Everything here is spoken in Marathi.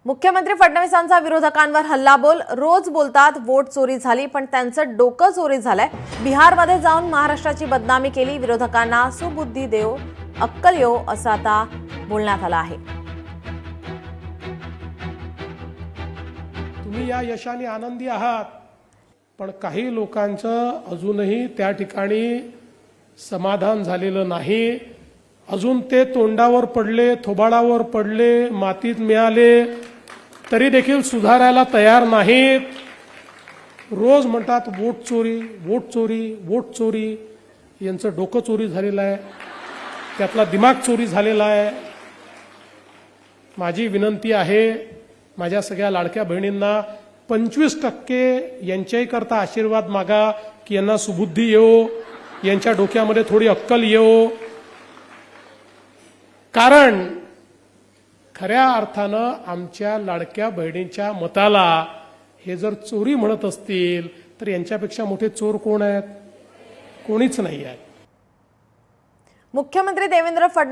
मुख्यमंत्री फडणवीसांचा विरोधकांवर हल्लाबोल. रोज बोलतात वोट चोरी झाली, पण त्यांचं डोकं चोरी झालंय. बिहारमध्ये जाऊन महाराष्ट्राची बदनामी केली. विरोधकांना सुबुद्धी देव, अक्कल येव असं आता बोलण्यात आलं आहे. तुम्ही या यशाने आनंदी आहात, पण काही लोकांचं अजूनही त्या ठिकाणी समाधान झालेलं नाही. अजून ते तोंडावर पडले, थोबाडावर पडले, मातीत मिळाले तरी देखील सुधारायला तयार नाहीत. रोज म्हणतात वोट चोरी, वोट चोरी, वोट चोरी. यांचं डोकं चोरी झालेलं आहे, त्यातला दिमाग चोरी झालेला आहे. माझी विनंती आहे माझ्या सगळ्या लाडक्या बहिणींना, 25% यांच्याही करता आशीर्वाद मागा की यांना सुबुद्धी येवो, यांच्या डोक्यामध्ये थोडी अक्कल येवो. कारण खऱ्या अर्थानं आमच्या लाडक्या बहिणींच्या मताला हे जर चोरी म्हणत असतील तर यांच्यापेक्षा मोठे चोर कोण आहेत? कोणीच नाही आहे. मुख्यमंत्री देवेंद्र फडणवीस